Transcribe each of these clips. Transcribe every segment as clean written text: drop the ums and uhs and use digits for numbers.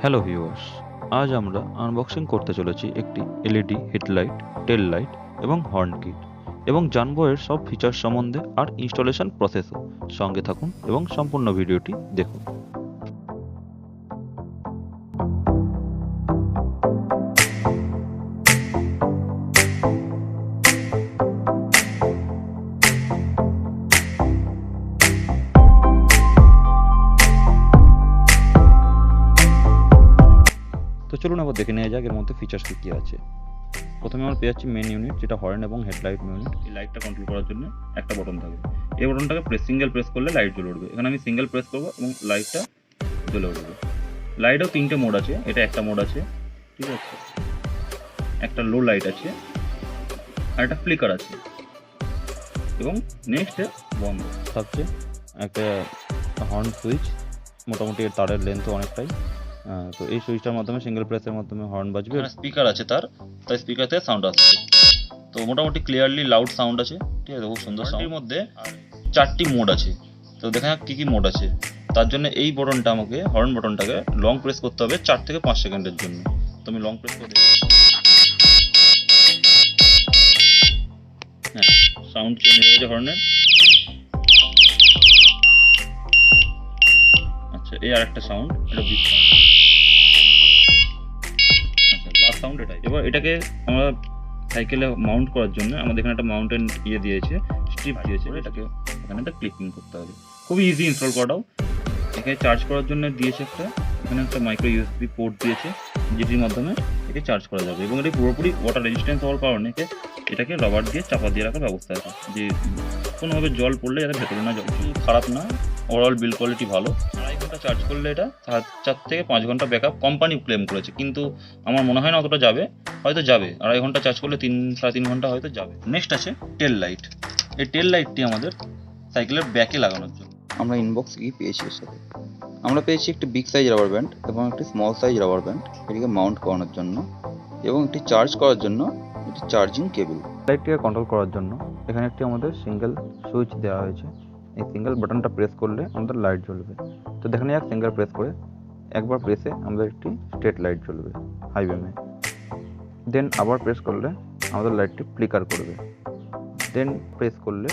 Hello viewers, আজ আমরা unboxing করতে চলেছি একটি এলইডি হেডলাইট, টেল লাইট এবং হর্ন কিট এবং জানবো এর সব ফিচার সম্বন্ধে আর ইনস্টলেশন প্রসেসও। সঙ্গে থাকুন এবং সম্পূর্ণ ভিডিওটি দেখুন। তো চলুন আবার দেখে নেওয়া যাক এর মধ্যে ফিচার্স কী আছে। প্রথমে আমরা পেয়ে যাচ্ছি মেন ইউনিট, যেটা হর্ন এবং হেডলাইট ইউনিট। এই লাইটটা কন্ট্রোল করার জন্য একটা বটন থাকবে। এই বটনটাকে সিঙ্গেল প্রেস করলে লাইট জ্বলে উঠবে। এখানে আমি সিঙ্গেল প্রেস করবো এবং লাইটটা জ্বলে উঠবে। লাইটেও তিনটে মোড আছে, এটা একটা মোড আছে, ঠিক আছে, একটা লো লাইট আছে আর একটা ফ্লিকার আছে এবং নেক্সট বন্ধ থাকছে একটা হর্ন সুইচ। মোটামুটি এর তারের লেন্থ অনেকটাই। তো এই সুইচটার মাধ্যমে সিঙ্গেল প্রেসের মাধ্যমে হর্ন বাজবে। স্পিকার আছে তাই স্পিকার থেকে সাউন্ড আসছে। তো মোটামুটি ক্লিয়ারলি লাউড সাউন্ড আছে, ঠিক আছে, খুব সুন্দর সাউন্ড। এর মধ্যে 4টি মোড আছে। তো দেখা যাক কী কী মোড আছে। তার জন্য এই বটনটা আমাকে, হর্ন বটনটাকে লং প্রেস করতে হবে 4 থেকে 5 সেকেন্ডের জন্য। তো আমি লং প্রেস করে দেখি। হ্যাঁ, সাউন্ড চেঞ্জ হয়ে গেছে হর্নের। আচ্ছা, এই আর একটা সাউন্ড, এটা বিট সাউন্ড। আচ্ছা, লাস্ট সাউন্ড এটাই। এবার এটাকে আমরা সাইকেলে মাউন্ট করার জন্য আমাদের এখানে একটা মাউন্টেন দিয়েছে, স্ট্রিপ দিয়েছে। এটাকে এখানে একটা ক্লিপিং করতে হবে। খুবই ইজি ইনস্টল করাটাও। এখানে চার্জ করার জন্য দিয়েছে এখানে একটা মাইক্রো ইউএসবি পোর্ট দিয়েছে, যেটির মাধ্যমে একে চার্জ করা যাবে। এবং এটি পুরোপুরি ওয়াটার রেজিস্ট্যান্স হওয়ার কারণে এটাকে রাবার দিয়ে চাপা দিয়ে রাখার ব্যবস্থা আছে, যে কোনোভাবে জল পড়লে যাতে ভেতরে না জল। খারাপ না, ওভারঅল বিল্ড কোয়ালিটি ভালো। 2.5 ঘন্টা চার্জ করলে এটা 4 থেকে 5 ঘন্টা ব্যাকআপ কোম্পানি ক্লেম করেছে, কিন্তু আমার মনে হয় না অতটা যাবে। হয়তো যাবে, 2.5 ঘন্টা চার্জ করলে 3-3.5 ঘন্টা হয়তো যাবে। নেক্সট আছে টেল লাইট। এই টেল লাইটটি আমাদের সাইকেলের ব্যাকে লাগানোর জন্য। আমরা ইনবক্স কি পেয়েছি এর সাথে। আমরা পেয়েছি একটি বিগ সাইজ রাবার ব্যান্ড এবং একটি স্মল সাইজ রাবার ব্যান্ড এটিকে মাউন্ট করানোর জন্য, এবং একটি চার্জ করার জন্য একটি চার্জিং কেবল। লাইটটিকে কন্ট্রোল করার জন্য এখানে একটি আমাদের সিঙ্গেল সুইচ দেওয়া হয়েছে। এই সিঙ্গেল বাটনটা প্রেস করলে আমাদের লাইট জ্বলবে। তো দেখেন এক সিঙ্গেল প্রেস করে একবার প্রেসে আমাদের একটি স্ট্রেট লাইট জ্বলবে হাই বিমে। দেন আবার প্রেস করলে আমাদের লাইটটি ফ্লিকার করবে। দেন প্রেস করলে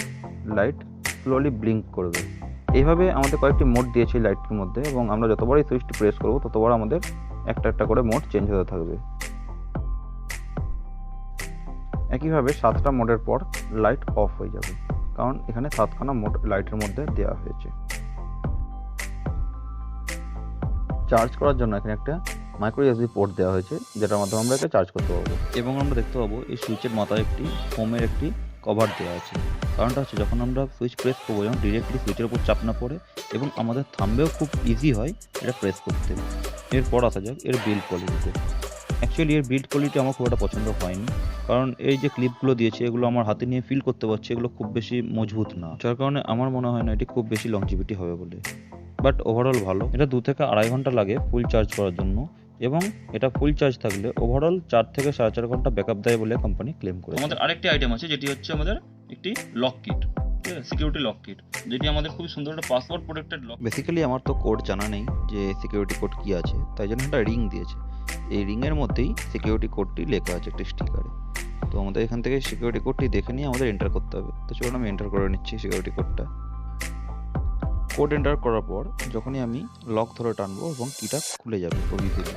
লাইট স্লোলি ব্লিঙ্ক করবে। এইভাবে আমাদের কয়েকটি মোড দিয়েছে লাইটটির মধ্যে, এবং আমরা যতবারই সুইচটি প্রেস করব ততবার আমাদের একটা একটা করে মোড চেঞ্জ হতে থাকবে। একইভাবে 7টা মোডের পর লাইট অফ হয়ে যাবে, কারণ এখানে 7খানা মোড লাইটের মধ্যে দেওয়া হয়েছে। চার্জ করার জন্য এখানে একটা মাইক্রো ইউএসবি পোর্ট দেওয়া হয়েছে, যেটার মাধ্যমে আমরা এটা চার্জ করতে পারবো। এবং আমরা দেখতে পাবো এই সুইচের মাথায় একটি ফোমের একটি কভার দেওয়া আছে। কারণটা হচ্ছে যখন আমরা সুইচ প্রেস করবো যেমন ডিরেক্টলি সুইচের উপর চাপ না পড়ে এবং আমাদের থাম্বেও খুব ইজি হয় এটা প্রেস করতে। এরপর আসা যাক এর বিল্ড কোয়ালিটিতে। অ্যাকচুয়ালি এর বিল্ড কোয়ালিটি আমার খুব একটা পছন্দ হয়নি, কারণ এই যে ক্লিপগুলো দিয়েছে এগুলো আমার হাতে নিয়ে ফিল করতে পারছি এগুলো খুব বেশি মজবুত না, যার কারণে আমার মনে হয় না এটি খুব বেশি লংজিভিটি হবে বলে। বাট ওভারঅল ভালো। এটা 2 থেকে 2.5 ঘন্টা লাগে ফুল চার্জ করার জন্য, এবং এটা ফুল চার্জ থাকলে ওভারঅল 4 থেকে 4.5 ঘন্টা ব্যাকআপ দেয় বলে কোম্পানি ক্লেম করে। আমাদের আরেকটি আইটেম আছে, যেটি হচ্ছে আমাদের একটি lock kit, security lock kit, যেটি আমাদের খুব সুন্দর একটা পাসওয়ার্ড প্রোটেক্টেড লক। বেসিক্যালি আমার তো কোড জানা নেই যে সিকিউরিটি কোড কি আছে, তাই জন্য একটা রিং দিয়েছে। এই রিংয়ের মধ্যেই সিকিউরিটি কোডটি লেখা আছে একটা স্টিকারে। তো আমাদের এখান থেকে সিকিউরিটি কোডটি দেখে নিয়ে আমাদের এন্টার করতে হবে। তো চলুন আমি এন্টার করে নিচ্ছি সিকিউরিটি কোডটা। কোড এন্টার করার পর যখনই আমি লক ধরে টানবো এবং কিটা খুলে যাবে খুব ইজিলি।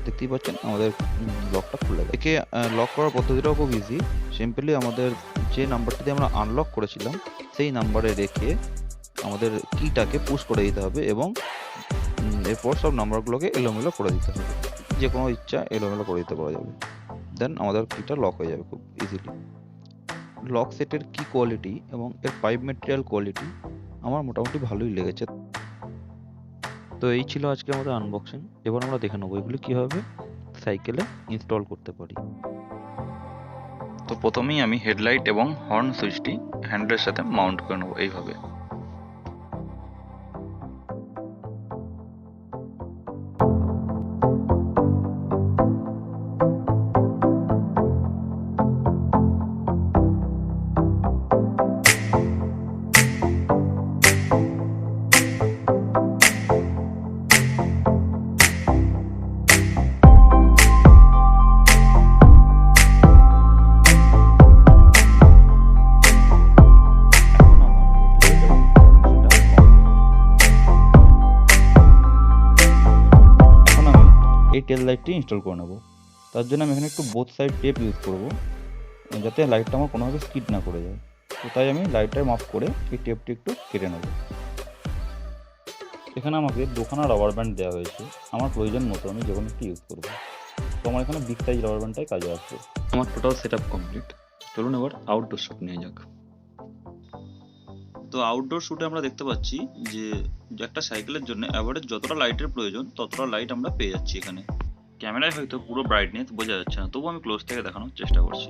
দেখতেই পাচ্ছেন আমাদের লকটা খুলে যাবে। একে লক করার পদ্ধতিটাও খুব ইজি। সিম্পলি আমাদের যে নাম্বারটি দিয়ে আমরা আনলক করেছিলাম সেই নাম্বারে রেখে আমাদের কিটাকে পুশ করে দিতে হবে, এবং এরপর সব নাম্বারগুলোকে এলোমেলো করে দিতে হবে। যে কোনো ইচ্ছা এলোমেলো করে দিতে পারা যাবে। দেন আমাদের কিটা লক হয়ে যাবে খুব ইজিলি। লক সেটের কি কোয়ালিটি এবং এর পাইপ ম্যাটেরিয়াল কোয়ালিটি আমার মোটামুটি ভালোই লেগেছে। তো এই ছিল আজকে আমাদের আনবক্সিং। এবার আমরা দেখে নেবো এগুলি কীভাবে সাইকেলে ইনস্টল করতে পারি। তো প্রথমেই আমি হেডলাইট এবং হর্ন সুইচটি হ্যান্ডেলের সাথে মাউন্ট করে নেবো এইভাবে। এই টেল লাইটটি ইনস্টল করে নেব। তার জন্য আমি এখানে একটু বোথ সাইড টেপ ইউজ করব, যাতে লাইটটা আমার কোনোভাবে স্কিড না করে যায়। তো তাই আমি লাইটটার মাপ করে এই টেপটি একটু কেটে নেব। এখানে আমাকে দুখানা রাবার ব্যান্ড দেওয়া হয়েছে, আমার প্রয়োজন মতো আমি যে কোনো একটি ইউজ করব। তো আমার এখানে বিগ সাইজ রাবার ব্যান্ডটাই কাজে আসবে। আমার টোটাল সেট আপ কমপ্লিট। চলুন এবার আউটডোর শ্যুট নিয়ে যাক। তো আউটডোর শ্যুটে আমরা দেখতে পাচ্ছি যে একটা সাইকেলের জন্য অ্যাভারেজ যতটা লাইটের প্রয়োজন ততটা লাইট আমরা পেয়ে যাচ্ছি এখানে। ক্যামেরায় হয়তো পুরো ব্রাইটনেস বোঝা যাচ্ছে না, তবু আমি ক্লোজ থেকে দেখানোর চেষ্টা করছি।